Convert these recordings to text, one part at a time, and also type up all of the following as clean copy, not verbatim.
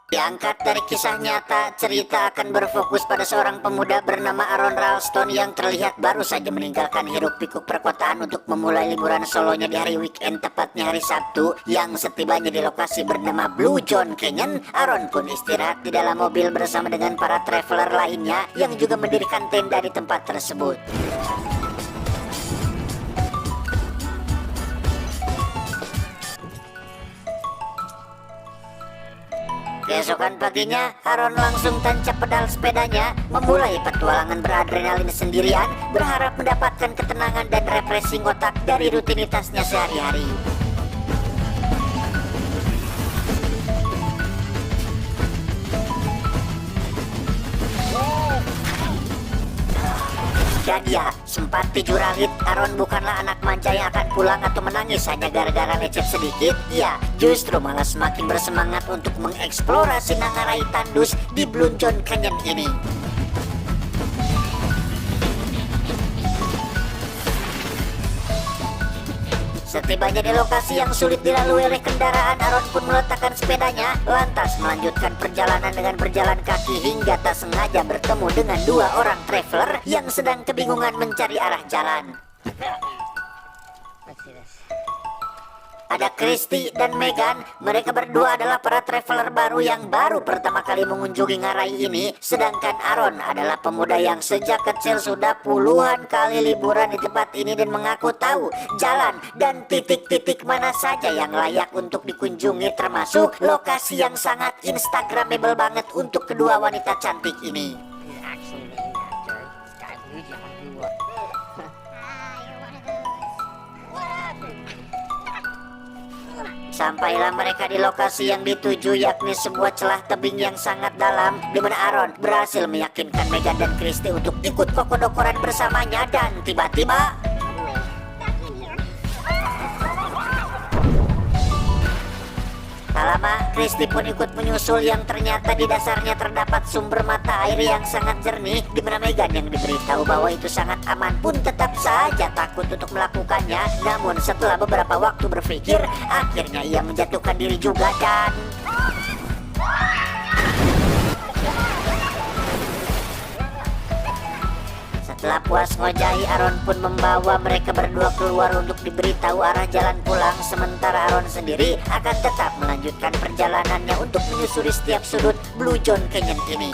Diangkat dari kisah nyata, cerita akan berfokus pada seorang pemuda bernama Aaron Ralston yang terlihat baru saja meninggalkan hiruk-pikuk perkotaan untuk memulai liburan solonya di hari weekend, tepatnya hari Sabtu. Yang setibanya di lokasi bernama Blue John Canyon, Aaron pun istirahat di dalam mobil bersama dengan para traveler lainnya yang juga mendirikan tenda di tempat tersebut. Keesokan paginya, Aaron langsung tancap pedal sepedanya, memulai petualangan beradrenalin sendirian, berharap mendapatkan ketenangan dan refreshing otak dari rutinitasnya sehari-hari. Dan ya, sempat dijuralit, Aaron bukanlah anak manja yang akan pulang atau menangis hanya gara-gara lecet sedikit. Ya, justru malah semakin bersemangat untuk mengeksplorasi Nangarai Tandus di Blue John Canyon ini. Setibanya di lokasi yang sulit dilalui oleh kendaraan, Aaron pun meletakkan sepedanya, lantas melanjutkan perjalanan dengan berjalan kaki hingga tak sengaja bertemu dengan dua orang traveler yang sedang kebingungan mencari arah jalan. Ada Christy dan Megan. Mereka berdua adalah para traveler baru yang baru pertama kali mengunjungi ngarai ini. Sedangkan Aaron adalah pemuda yang sejak kecil sudah puluhan kali liburan di tempat ini dan mengaku tahu jalan dan titik-titik mana saja yang layak untuk dikunjungi, termasuk lokasi yang sangat instagramable banget untuk kedua wanita cantik ini. Sampailah mereka di lokasi yang dituju, yakni sebuah celah tebing yang sangat dalam, di mana Aaron berhasil meyakinkan Megan dan Christy untuk ikut kokodokoran bersamanya. Dan tiba-tiba tak lama, Christy pun ikut menyusul, yang ternyata di dasarnya terdapat sumber mata air yang sangat jernih, di mana Megan yang diberitahu bahwa itu sangat aman pun tetap saja takut untuk melakukannya. Namun setelah beberapa waktu berpikir, akhirnya ia menjatuhkan diri juga. Dan setelah puas ngojahi, Aaron pun membawa mereka berdua keluar untuk diberitahu arah jalan pulang. Sementara Aaron sendiri akan tetap melanjutkan perjalanannya untuk menyusuri setiap sudut Blue John Canyon ini.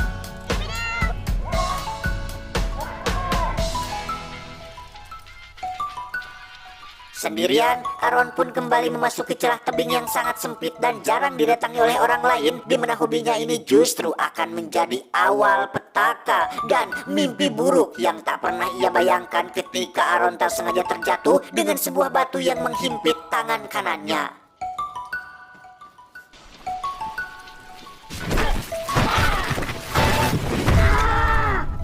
Sendirian, Aaron pun kembali memasuki celah tebing yang sangat sempit dan jarang didatangi oleh orang lain, di mana hobinya ini justru akan menjadi awal petaka dan mimpi buruk yang tak pernah ia bayangkan ketika Aaron tak sengaja terjatuh dengan sebuah batu yang menghimpit tangan kanannya.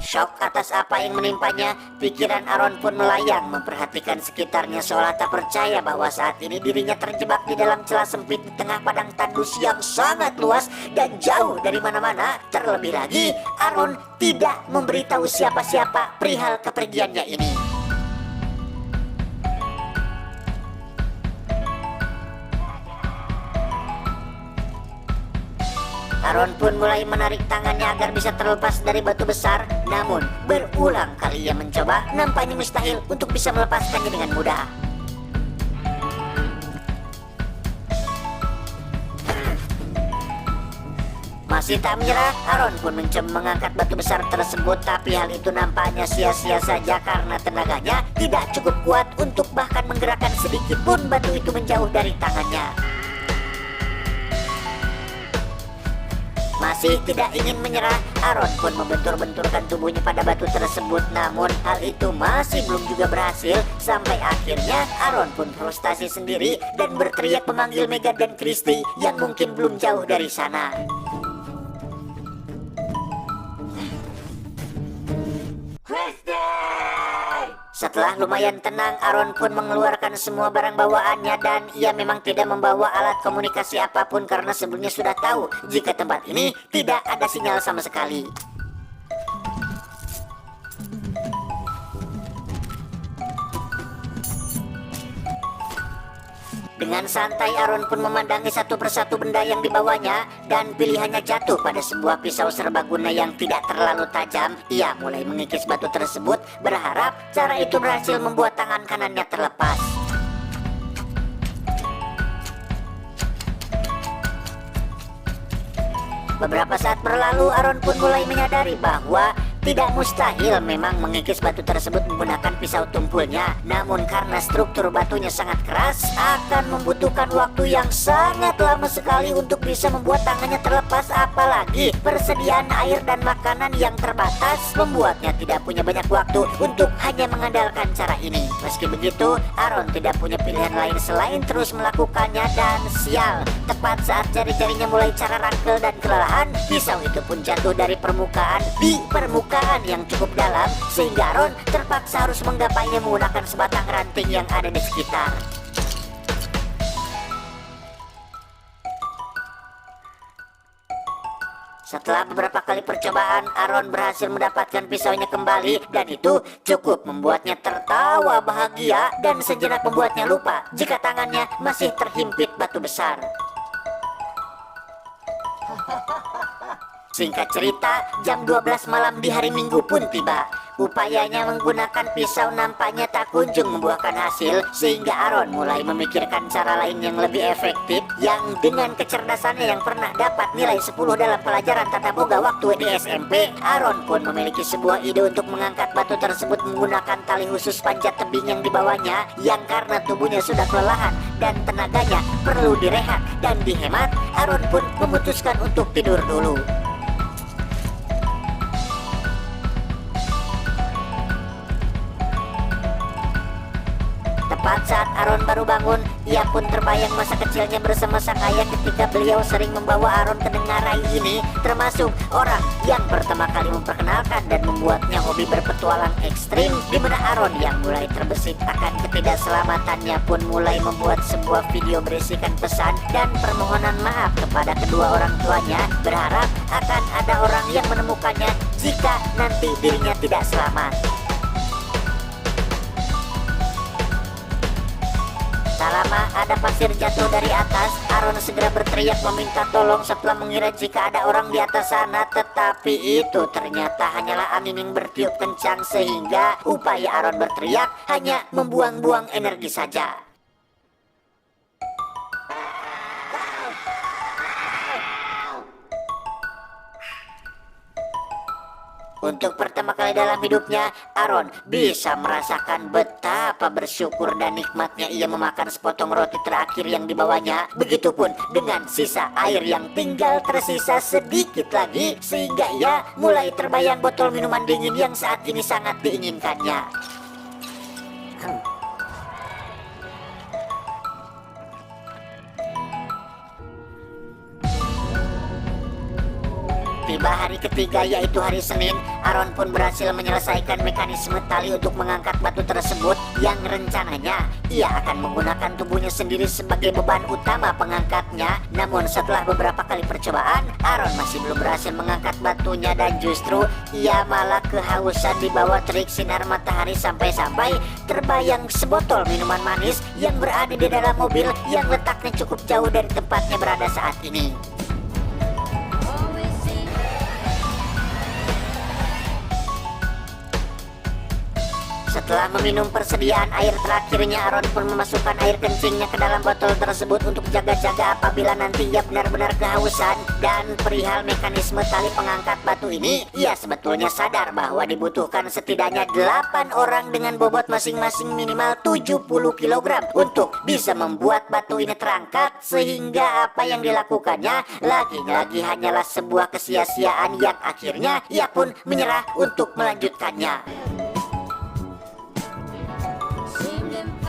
Shock atas apa yang menimpanya, pikiran Aaron pun melayang memperhatikan sekitarnya seolah tak percaya bahwa saat ini dirinya terjebak di dalam celah sempit di tengah padang tandus yang sangat luas dan jauh dari mana-mana. Terlebih lagi, Aaron tidak memberitahu siapa-siapa perihal kepergiannya ini. Aaron pun mulai menarik tangannya agar bisa terlepas dari batu besar. Namun berulang kali ia mencoba, nampaknya mustahil untuk bisa melepaskannya dengan mudah. Masih tak menyerah, Aaron pun mencoba mengangkat batu besar tersebut. Tapi hal itu nampaknya sia-sia saja karena tenaganya tidak cukup kuat untuk bahkan menggerakkan sedikit pun batu itu menjauh dari tangannya. Masih tidak ingin menyerah, Aaron pun membentur-benturkan tubuhnya pada batu tersebut. Namun hal itu masih belum juga berhasil. Sampai akhirnya Aaron pun frustasi sendiri dan berteriak memanggil Megan dan Christy yang mungkin belum jauh dari sana. Setelah lumayan tenang, Aaron pun mengeluarkan semua barang bawaannya dan ia memang tidak membawa alat komunikasi apapun karena sebelumnya sudah tahu jika tempat ini tidak ada sinyal sama sekali. Dengan santai Aaron pun memandangi satu persatu benda yang dibawanya dan pilihannya jatuh pada sebuah pisau serbaguna yang tidak terlalu tajam. Ia mulai mengikis batu tersebut, berharap cara itu berhasil membuat tangan kanannya terlepas. Beberapa saat berlalu, Aaron pun mulai menyadari bahwa tidak mustahil memang mengikis batu tersebut menggunakan pisau tumpulnya. Namun karena struktur batunya sangat keras, akan membutuhkan waktu yang sangat lama sekali untuk bisa membuat tangannya terlepas. Apalagi persediaan air dan makanan yang terbatas membuatnya tidak punya banyak waktu untuk hanya mengandalkan cara ini. Meski begitu, Aaron tidak punya pilihan lain selain terus melakukannya, dan sial, tepat saat jari-jarinya mulai cara rangkel dan kelelahan, pisau itu pun jatuh dari permukaan di permukaan yang cukup dalam, sehingga Aaron terpaksa harus menggapainya menggunakan sebatang ranting yang ada di sekitar. Setelah beberapa kali percobaan, Aaron berhasil mendapatkan pisaunya kembali, dan itu cukup membuatnya tertawa bahagia dan sejenak membuatnya lupa jika tangannya masih terhimpit batu besar. Singkat cerita, jam 12 malam di hari Minggu pun tiba. Upayanya menggunakan pisau nampaknya tak kunjung membuahkan hasil, sehingga Aaron mulai memikirkan cara lain yang lebih efektif, yang dengan kecerdasannya yang pernah dapat nilai 10 dalam pelajaran tata boga waktu di SMP, Aaron pun memiliki sebuah ide untuk mengangkat batu tersebut menggunakan tali khusus panjat tebing yang dibawanya, yang karena tubuhnya sudah kelelahan dan tenaganya perlu direhat dan dihemat, Aaron pun memutuskan untuk tidur dulu. Tepat saat Aaron baru bangun, ia pun terbayang masa kecilnya bersama sang ayah ketika beliau sering membawa Aaron ke ngarai ini, termasuk orang yang pertama kali memperkenalkan dan membuatnya hobi berpetualang ekstrim, di mana Aaron yang mulai terbesit akan ketidakselamatannya pun mulai membuat sebuah video berisikan pesan dan permohonan maaf kepada kedua orang tuanya, berharap akan ada orang yang menemukannya jika nanti dirinya tidak selamat. Tak lama ada pasir jatuh dari atas. Aaron segera berteriak meminta tolong setelah mengira jika ada orang di atas sana, tetapi itu ternyata hanyalah angin yang bertiup kencang, sehingga upaya Aaron berteriak hanya membuang-buang energi saja. Untuk pertama kali dalam hidupnya, Aaron bisa merasakan betapa bersyukur dan nikmatnya ia memakan sepotong roti terakhir yang dibawanya. Begitupun dengan sisa air yang tinggal tersisa sedikit lagi, sehingga ia mulai terbayang botol minuman dingin yang saat ini sangat diinginkannya. Tiba hari ketiga, yaitu hari Senin, Aaron pun berhasil menyelesaikan mekanisme tali untuk mengangkat batu tersebut, yang rencananya ia akan menggunakan tubuhnya sendiri sebagai beban utama pengangkatnya. Namun setelah beberapa kali percobaan, Aaron masih belum berhasil mengangkat batunya, dan justru ia malah kehausan di bawah terik sinar matahari, sampai-sampai terbayang sebotol minuman manis yang berada di dalam mobil yang letaknya cukup jauh dari tempatnya berada saat ini. Setelah meminum persediaan air terakhirnya, Aaron pun memasukkan air kencingnya ke dalam botol tersebut untuk jaga-jaga apabila nanti ia benar-benar kehausan. Dan perihal mekanisme tali pengangkat batu ini, ia sebetulnya sadar bahwa dibutuhkan setidaknya 8 orang dengan bobot masing-masing minimal 70 kg untuk bisa membuat batu ini terangkat, sehingga apa yang dilakukannya lagi-lagi hanyalah sebuah kesia-siaan yang akhirnya ia pun menyerah untuk melanjutkannya.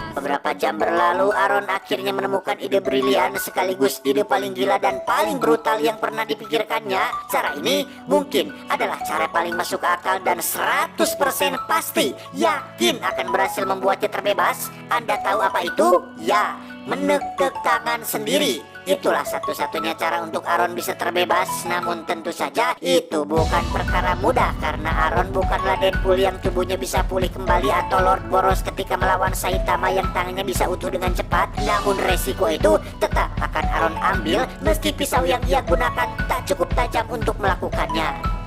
Beberapa jam berlalu, Aaron akhirnya menemukan ide brilian sekaligus ide paling gila dan paling brutal yang pernah dipikirkannya. Cara ini mungkin adalah cara paling masuk akal dan 100% pasti yakin akan berhasil membuatnya terbebas. Anda tahu apa itu? Ya, menekuk tangan sendiri. itulah satu-satunya cara untuk Aron bisa terbebas. Namun tentu saja itu bukan perkara mudah, karena Aron bukanlah Deadpool yang tubuhnya bisa pulih kembali atau Lord Boros ketika melawan Saitama yang tangannya bisa utuh dengan cepat. Namun resiko itu tetap akan Aron ambil meski pisau yang ia gunakan tak cukup tajam untuk melakukannya.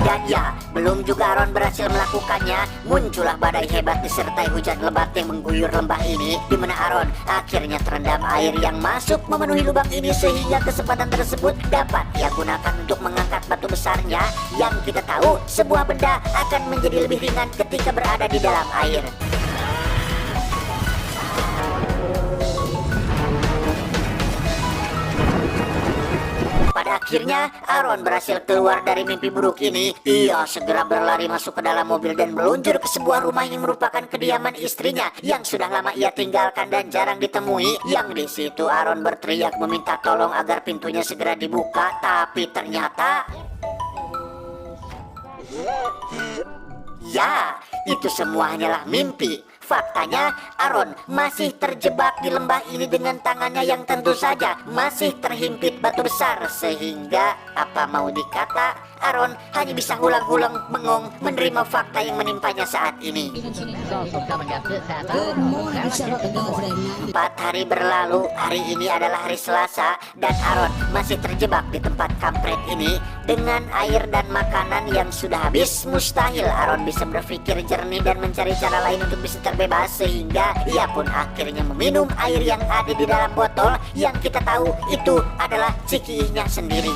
Dan ya, belum juga Aron berhasil melakukannya, muncullah badai hebat disertai hujan lebat yang mengguyur lembah ini, di mana Aron akhirnya terendam air yang masuk memenuhi lubang ini, sehingga kesempatan tersebut dapat ia gunakan untuk mengangkat batu besarnya yang kita tahu sebuah benda akan menjadi lebih ringan ketika berada di dalam air. Pada akhirnya Aron berhasil keluar dari mimpi buruk ini. Ia segera berlari masuk ke dalam mobil dan meluncur ke sebuah rumah yang merupakan kediaman istrinya yang sudah lama ia tinggalkan dan jarang ditemui. Yang di situ Aron berteriak meminta tolong agar pintunya segera dibuka, tapi ternyata ya, itu semua hanyalah mimpi. Faktanya, Aron masih terjebak di lembah ini dengan tangannya yang tentu saja masih terhimpit batu besar, sehingga apa mau dikata, Aron hanya bisa hulang-hulang bengong menerima fakta yang menimpanya saat ini. 4 hari berlalu, hari ini adalah hari Selasa, dan Aron masih terjebak di tempat kampret ini dengan air dan makanan yang sudah habis. Mustahil Aron bisa berpikir jernih dan mencari cara lain untuk bisa terbebas, sehingga ia pun akhirnya meminum air yang ada di dalam botol yang kita tahu itu adalah cikiihnya sendiri.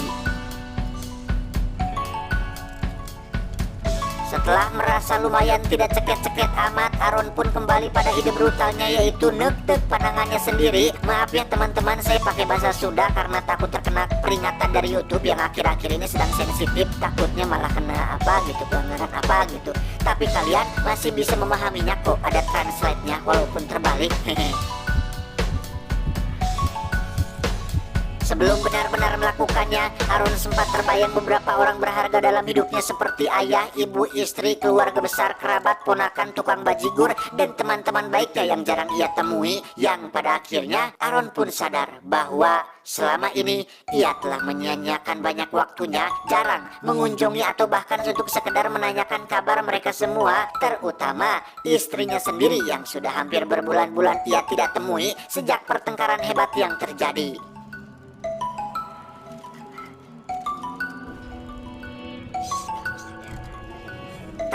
Setelah merasa lumayan tidak ceket-ceket amat, Aron pun kembali pada ide brutalnya, yaitu nektek pandangannya sendiri. Maaf ya teman-teman, saya pakai bahasa Sunda karena takut terkena peringatan dari YouTube yang akhir-akhir ini sedang sensitif. Takutnya malah kena apa gitu, pelanggaran apa gitu. Tapi kalian masih bisa memahaminya kok, ada translate-nya walaupun terbalik. Sebelum benar-benar melakukannya, Aron sempat terbayang beberapa orang berharga dalam hidupnya seperti ayah, ibu, istri, keluarga besar, kerabat, ponakan, tukang bajigur, dan teman-teman baiknya yang jarang ia temui. Yang pada akhirnya Aron pun sadar bahwa selama ini ia telah menyia-nyiakan banyak waktunya, jarang mengunjungi atau bahkan untuk sekedar menanyakan kabar mereka semua, terutama istrinya sendiri yang sudah hampir berbulan-bulan ia tidak temui sejak pertengkaran hebat yang terjadi.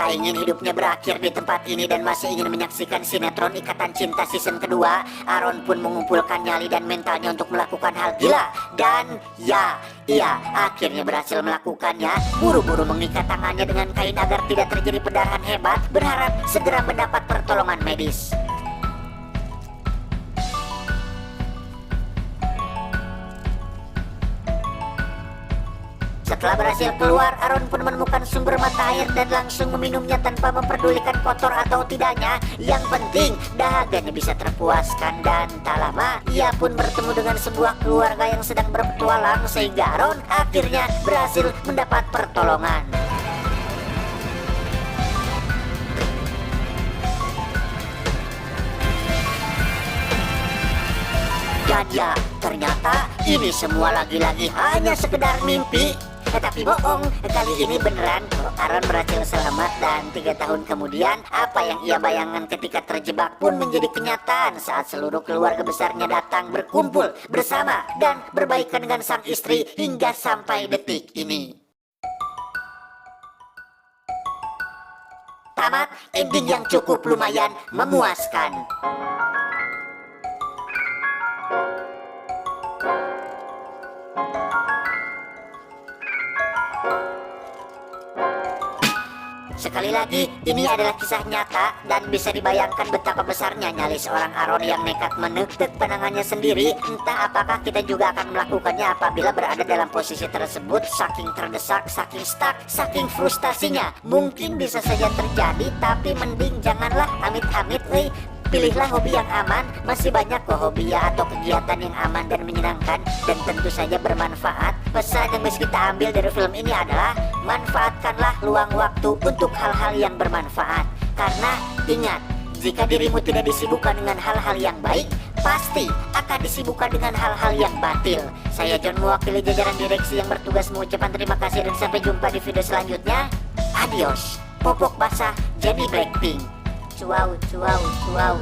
Tak ingin hidupnya berakhir di tempat ini dan masih ingin menyaksikan sinetron Ikatan Cinta season kedua, Aron pun mengumpulkan nyali dan mentalnya untuk melakukan hal gila. Dan ya, ia akhirnya berhasil melakukannya. Buru-buru mengikat tangannya dengan kain agar tidak terjadi pendarahan hebat, berharap segera mendapat pertolongan medis. Setelah berhasil keluar, Aron pun menemukan sumber mata air dan langsung meminumnya tanpa memperdulikan kotor atau tidaknya. Yang penting dahaganya bisa terpuaskan, dan tak lama ia pun bertemu dengan sebuah keluarga yang sedang berpetualang, sehingga Aron akhirnya berhasil mendapat pertolongan. Dan ya, ternyata ini semua lagi-lagi hanya sekedar mimpi. Tapi bohong, kali ini beneran kok. Aron berhasil selamat, dan 3 tahun kemudian apa yang ia bayangkan ketika terjebak pun menjadi kenyataan saat seluruh keluarga besarnya datang berkumpul bersama dan berbaikan dengan sang istri hingga sampai detik ini. Tamat, ending yang cukup lumayan memuaskan. Sekali lagi, ini adalah kisah nyata dan bisa dibayangkan betapa besarnya nyali seorang Aron yang nekat menekuk pandangannya sendiri. Entah apakah kita juga akan melakukannya apabila berada dalam posisi tersebut, saking terdesak, saking stuck, saking frustasinya. Mungkin bisa saja terjadi, tapi mending janganlah amit-amit, Pilihlah hobi yang aman, masih banyak kok hobi atau kegiatan yang aman dan menyenangkan dan tentu saja bermanfaat. Pesan yang bisa kita ambil dari film ini adalah manfaatkanlah luang waktu untuk hal-hal yang bermanfaat. Karena ingat, jika dirimu tidak disibukkan dengan hal-hal yang baik, pasti akan disibukkan dengan hal-hal yang batil. Saya John mewakili jajaran direksi yang bertugas mengucapkan terima kasih dan sampai jumpa di video selanjutnya. Adios. Popok basah jadi Blackpink. Cuau, cuau, cuau.